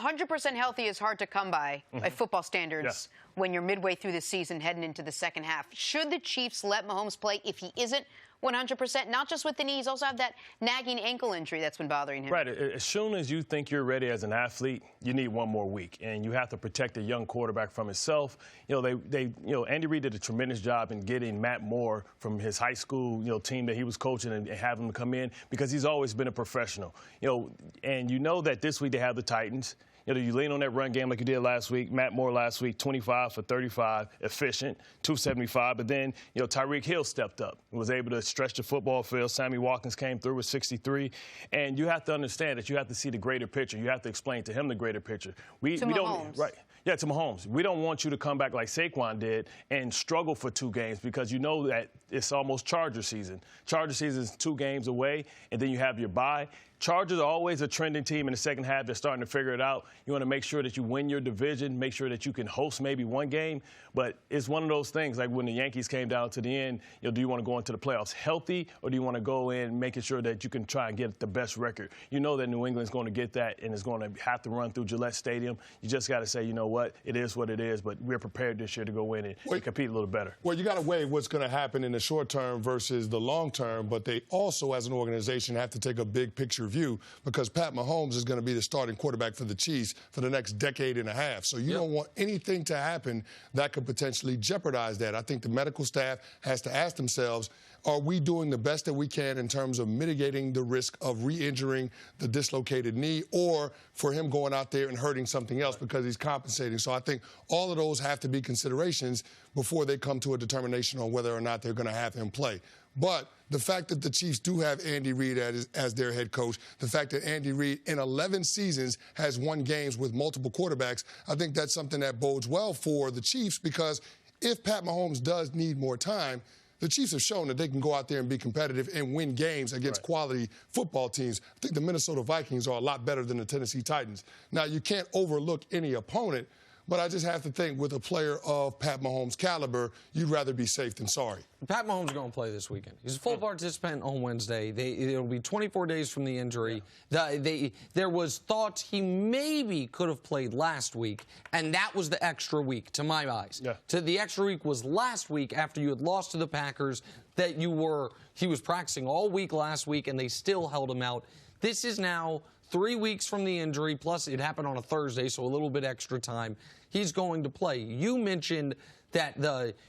100% healthy is hard to come by football standards when you're midway through the season heading into the second half. Should the Chiefs let Mahomes play if he isn't 100%, not just with the knees, also have that nagging ankle injury that's been bothering him? Right. As soon as you think you're ready as an athlete, you need one more week, and you have to protect a young quarterback from himself. Andy Reid did a tremendous job in getting Matt Moore from his high school, team that he was coaching and having him come in because he's always been a professional. And that this week they have the Titans. You lean on that run game like you did last week. Matt Moore last week, 25 for 35, efficient, 275. But then, Tyreek Hill stepped up and was able to stretch the football field. Sammy Watkins came through with 63. And you have to understand that you have to see the greater picture. You have to explain to him the greater picture. We don't, right? Yeah, to Mahomes. We don't want you to come back like Saquon did and struggle for 2 games because you know that it's almost Charger season. Charger season is 2 games away, and then you have your bye. Chargers are always a trending team in the second half. They're starting to figure it out. You want to make sure that you win your division, make sure that you can host maybe 1 game. But it's one of those things, like when the Yankees came down to the end, do you want to go into the playoffs healthy, or do you want to go in making sure that you can try and get the best record? You know that New England's going to get that and is going to have to run through Gillette Stadium. You just got to say, you know what, it is what it is, but we're prepared this year to go in and compete a little better. Well, you got to weigh what's going to happen in the short term versus the long term, but they also, as an organization, have to take a big picture view because Pat Mahomes is going to be the starting quarterback for the Chiefs for the next decade and a half. So you don't want anything to happen that could potentially jeopardize that. I think the medical staff has to ask themselves, are we doing the best that we can in terms of mitigating the risk of re-injuring the dislocated knee or for him going out there and hurting something else because he's compensating? So I think all of those have to be considerations before they come to a determination on whether or not they're going to have him play. But the fact that the Chiefs do have Andy Reid as their head coach, the fact that Andy Reid in 11 seasons has won games with multiple quarterbacks, I think that's something that bodes well for the Chiefs because if Pat Mahomes does need more time, the Chiefs have shown that they can go out there and be competitive and win games against quality football teams. I think the Minnesota Vikings are a lot better than the Tennessee Titans. Now, you can't overlook any opponent, but I just have to think with a player of Pat Mahomes' caliber, you'd rather be safe than sorry. Pat Mahomes is going to play this weekend. He's a full participant on Wednesday. It'll be 24 days from the injury. There was thoughts he maybe could have played last week, and that was the extra week, to my eyes. The extra week was last week after you had lost to the Packers that he was practicing all week last week, and they still held him out. This is now 3 weeks from the injury, plus it happened on a Thursday, so a little bit extra time. He's going to play. You mentioned that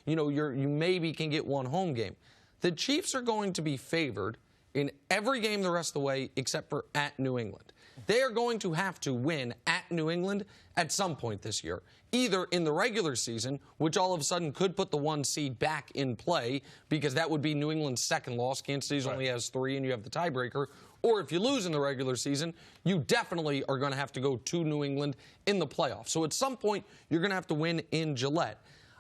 you maybe can get 1 home game. The Chiefs are going to be favored in every game the rest of the way except for at New England. They are going to have to win at New England at some point this year, either in the regular season, which all of a sudden could put the 1 seed back in play because that would be New England's second loss. Kansas City only has 3 and you have the tiebreaker. Or if you lose in the regular season, you definitely are going to have to go to New England in the playoffs. So at some point, you're going to have to win in Gillette.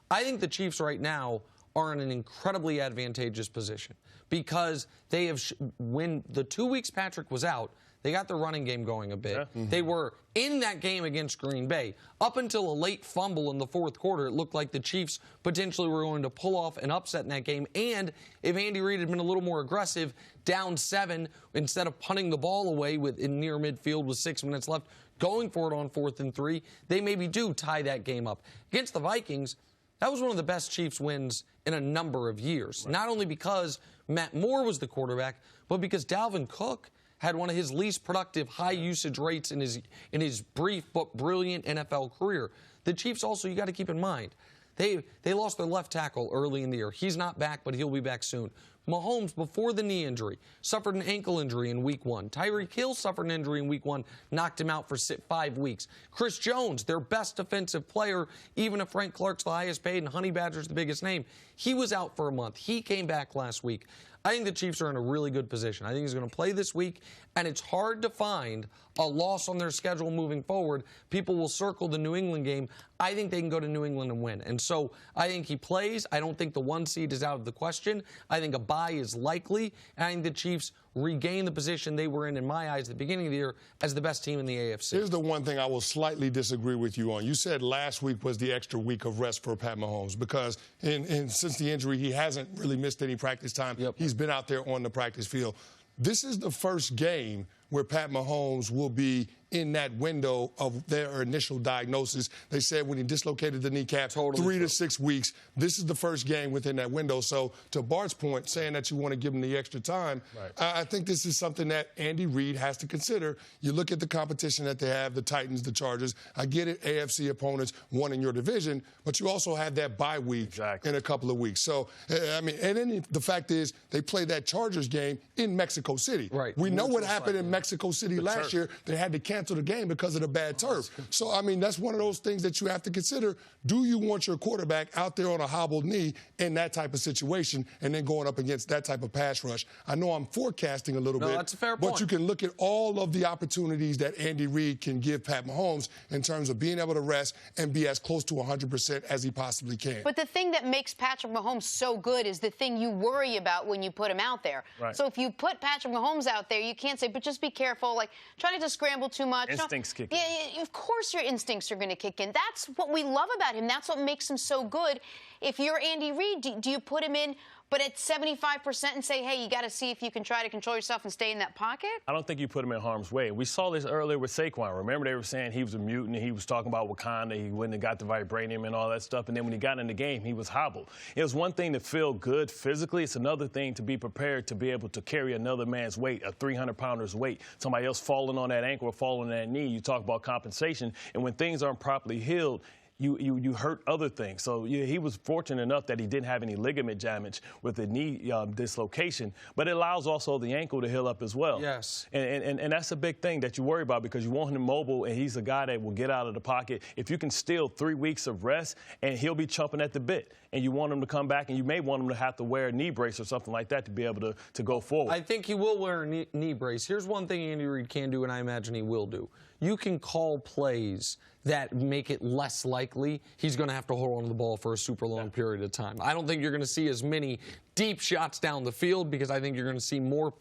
I think the Chiefs right now are in an incredibly advantageous position because they have, when the 2 weeks Patrick was out, they got the running game going a bit. They were in that game against Green Bay. Up until a late fumble in the 4th quarter, it looked like the Chiefs potentially were going to pull off an upset in that game. And if Andy Reid had been a little more aggressive, down 7, instead of punting the ball away in near midfield with 6 minutes left, going for it on 4th and 3, they maybe do tie that game up. Against the Vikings, that was one of the best Chiefs wins in a number of years. Not only because Matt Moore was the quarterback, but because Dalvin Cook had one of his least productive high-usage rates in his brief but brilliant NFL career. The Chiefs also, you got to keep in mind, they lost their left tackle early in the year. He's not back, but he'll be back soon. Mahomes, before the knee injury, suffered an ankle injury in week 1. Tyreek Hill suffered an injury in week 1, knocked him out for 5 weeks. Chris Jones, their best defensive player, even if Frank Clark's the highest paid and Honey Badger's the biggest name, he was out for a month. He came back last week. I think the Chiefs are in a really good position. I think he's going to play this week, and it's hard to find a loss on their schedule moving forward. People will circle the New England game. I think they can go to New England and win. And so I think he plays. I don't think the 1 seed is out of the question. I think a bye is likely, and I think the Chiefs regain the position they were in my eyes, at the beginning of the year, as the best team in the AFC. Here's the one thing I will slightly disagree with you on. You said last week was the extra week of rest for Pat Mahomes because since the injury, he hasn't really missed any practice time. He's been out there on the practice field. This is the first game where Pat Mahomes will be in that window of their initial diagnosis. They said when he dislocated the kneecap, 3 to 6 weeks. This is the first game within that window. So to Bart's point, saying that you want to give him the extra time, I think this is something that Andy Reid has to consider. You look at the competition that they have, the Titans, the Chargers. I get it, AFC opponents, one in your division, but you also have that bye week in a couple of weeks. So, I mean, and then the fact is they played that Chargers game in Mexico City. We know what happened in Mexico City last year. They had to cancel the game because of the bad turf. So, I mean, that's one of those things that you have to consider. Do you want your quarterback out there on a hobbled knee in that type of situation and then going up against that type of pass rush? I know I'm forecasting a little bit. That's a fair point. But you can look at all of the opportunities that Andy Reid can give Pat Mahomes in terms of being able to rest and be as close to 100% as he possibly can. But the thing that makes Patrick Mahomes so good is the thing you worry about when you put him out there. So if you put Patrick Mahomes out there, you can't say, but just be careful, like try not to scramble too much. Instincts kick in. Yeah, of course your instincts are going to kick in. That's what we love about him. That's what makes him so good. If you're Andy Reid, do you put him in but at 75% and say, hey, you got to see if you can try to control yourself and stay in that pocket? I don't think you put him in harm's way. We saw this earlier with Saquon. Remember they were saying he was a mutant and he was talking about Wakanda. He wouldn't have got the vibranium and all that stuff. And then when he got in the game, he was hobbled. It was one thing to feel good physically. It's another thing to be prepared to be able to carry another man's weight, a 300-pounder's weight. Somebody else falling on that ankle or falling on that knee. You talk about compensation. And when things aren't properly healed, you hurt other things. So he was fortunate enough that he didn't have any ligament damage with the knee dislocation, but it allows also the ankle to heal up as well. Yes. And that's a big thing that you worry about because you want him mobile, and he's a guy that will get out of the pocket. If you can steal 3 weeks of rest, and he'll be chomping at the bit, and you want him to come back, and you may want him to have to wear a knee brace or something like that to be able to go forward. I think he will wear a knee brace. Here's one thing Andy Reid can do, and I imagine he will do. You can call plays that make it less likely he's going to have to hold on to the ball for a super long period of time. I don't think you're going to see as many deep shots down the field because I think you're going to see more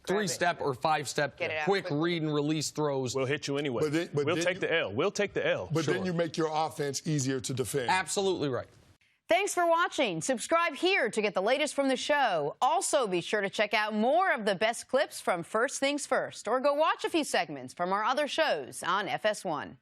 3-step or 5-step quick read and release throws. We'll hit you anyway. We'll take the L. We'll take the L. But then you make your offense easier to defend. Absolutely right. Thanks for watching. Subscribe here to get the latest from the show. Also, be sure to check out more of the best clips from First Things First, or go watch a few segments from our other shows on FS1.